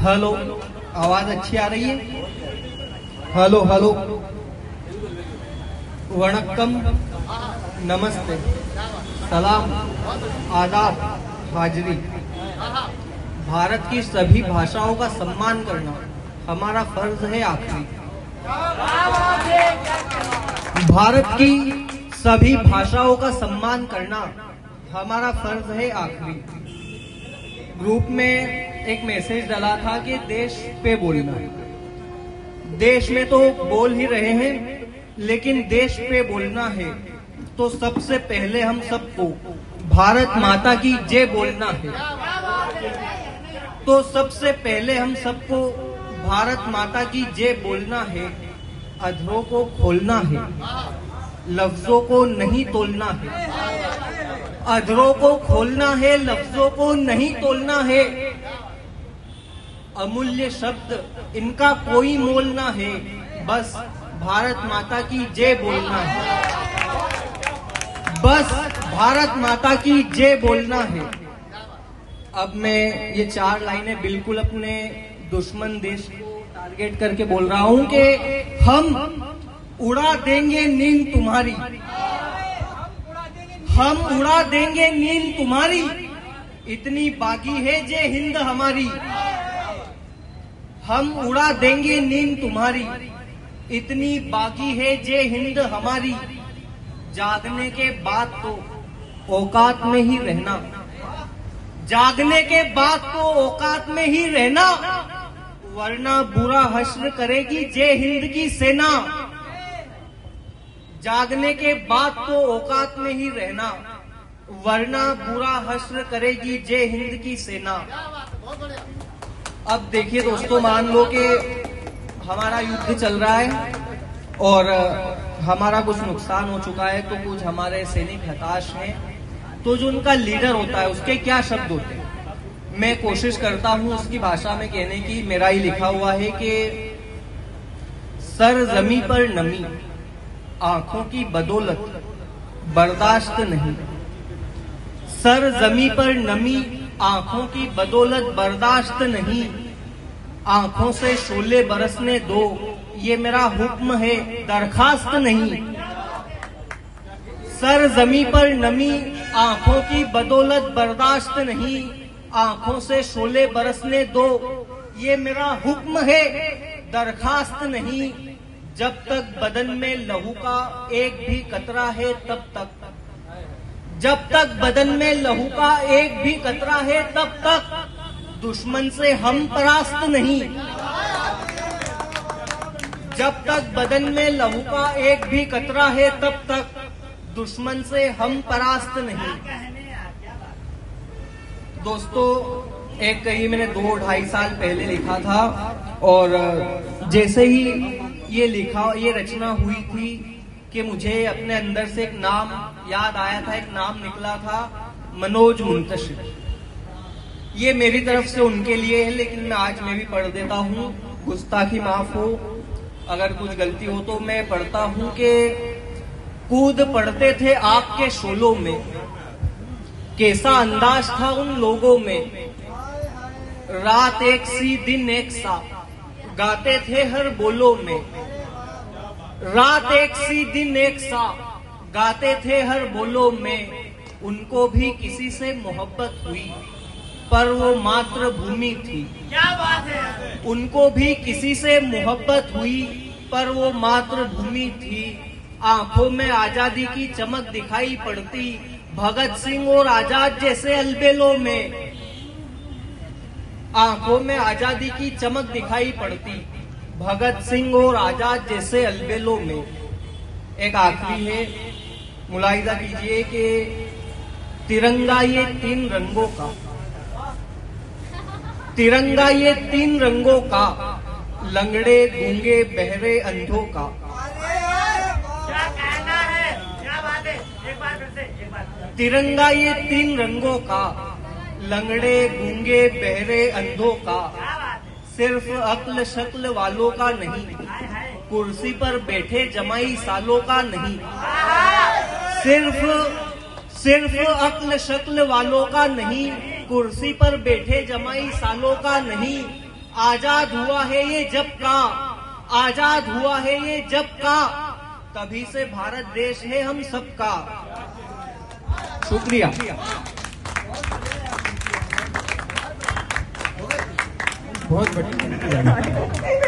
Hello, आवाज अच्छी आ रही है? हेलो हेलो, वणक्कम, नमस्ते, सलाम, आदाब, हाजरी। भारत की सभी भाषाओं का सम्मान करना हमारा फर्ज है आखिरी। भारत की सभी भाषाओं का सम्मान करना हमारा फर्ज है आखिरी। ग्रुप में एक मैसेज डाला था कि देश पे बोलना। देश में तो बोल ही रहे हैं, लेकिन देश पे बोलना है तो सबसे पहले हम सबको भारत माता की जय बोलना है। तो सबसे पहले हम सबको भारत माता की जय बोलना है। अधरों को खोलना है, लफ्जों को नहीं तोलना है। अधरों को खोलना है, लफ्जों को नहीं तोलना है। अमूल्य शब्द इनका कोई मोल ना है, बस भारत माता की जय बोलना है। बस भारत माता की जय बोलना है। अब मैं ये 4 लाइनें बिल्कुल अपने दुश्मन देश को टारगेट करके बोल रहा हूं कि हम उड़ा देंगे नींद तुम्हारी। हम उड़ा देंगे नींद तुम्हारी, इतनी बागी है जय हिंद हमारी। हम उड़ा देंगे नींद तुम्हारी, इतनी बाकी है जय हिंद हमारी। जागने के बाद तो औकात में ही रहना। जागने के बाद तो औकात में ही रहना, वरना बुरा हश्र करेगी जय हिंद की सेना। जागने के बाद तो औकात में ही रहना, वरना बुरा हश्र करेगी जय हिंद की सेना। अब देखिए दोस्तों, मान लो कि हमारा युद्ध चल रहा है और हमारा कुछ नुकसान हो चुका है, तो कुछ हमारे सैनिक हताश हैं। तो जो उनका लीडर होता है उसके क्या शब्द होते हैं, मैं कोशिश करता हूं उसकी भाषा में कहने की। मेरा ही लिखा हुआ है कि सर जमी पर नमी, आंखों की बदौलत बर्दाश्त नहीं। सर जमी पर नमी, आंखों की बदौलत बर्दाश्त नहीं। आंखों से शोले बरसने दो, ये मेरा हुक्म है दरखास्त नहीं। सर जमी पर नमी, आंखों की बदौलत बर्दाश्त नहीं। आंखों से शोले बरसने दो, ये मेरा हुक्म है दरखास्त नहीं। जब तक बदन में लहू का एक भी कतरा है तब तक, जब तक बदन में लहू का एक भी कतरा है तब तक दुश्मन से हम परास्त नहीं। जब तक बदन में लहू का एक भी कतरा है तब तक दुश्मन से हम परास्त नहीं। दोस्तों, एक कहीं मैंने 2-2.5 साल पहले लिखा था और जैसे ही ये रचना हुई थी कि मुझे अपने अंदर से एक नाम याद आया था, एक नाम निकला था, मनोज मुंतशिर। ये मेरी तरफ से उनके लिए है, लेकिन मैं भी पढ़ देता हूँ। गुस्ताखी माफ हो, अगर कुछ गलती हो तो मैं पढ़ता हूँ कि कूद पड़ते थे आपके शोलों में, कैसा अंदाज था उन लोगों में। रात एक सी दिन एक सा, गाते थे हर बोलों में। रात एक सी दिन एक सा, गाते थे हर बोलों में। उनको भी किसी से मोहब्बत हुई, पर वो मातृभूमि थी। क्या बात है। उनको भी किसी से मोहब्बत हुई, पर वो मातृभूमि थी। आंखों में आजादी की चमक दिखाई पड़ती, भगत सिंह और आजाद जैसे अलबेलों में। आंखों में आजादी की चमक दिखाई पड़ती, भगत सिंह और आजाद जैसे अलबेलों में। एक आखिरी है, मुलाहिजा कीजिए कि तिरंगा ये 3 रंगों का, तिरंगा ये 3 रंगों का, लंगड़े गूंगे बहरे अंधों का। क्या कहना है, क्या बात है, एक बार फिर से, एक बार। तिरंगा ये 3 रंगों का, लंगड़े गूंगे बहरे अंधों का। सिर्फ अक्ल शक्ल वालों का नहीं, कुर्सी पर बैठे जमाई सालों का नहीं। सिर्फ अक्ल शक्ल वालों का नहीं, कुर्सी पर बैठे जमाई सालों का नहीं। आजाद हुआ है ये जब का, आजाद हुआ है ये जब का, तभी से भारत देश है हम सबका। शुक्रिया। बहुत बढ़िया।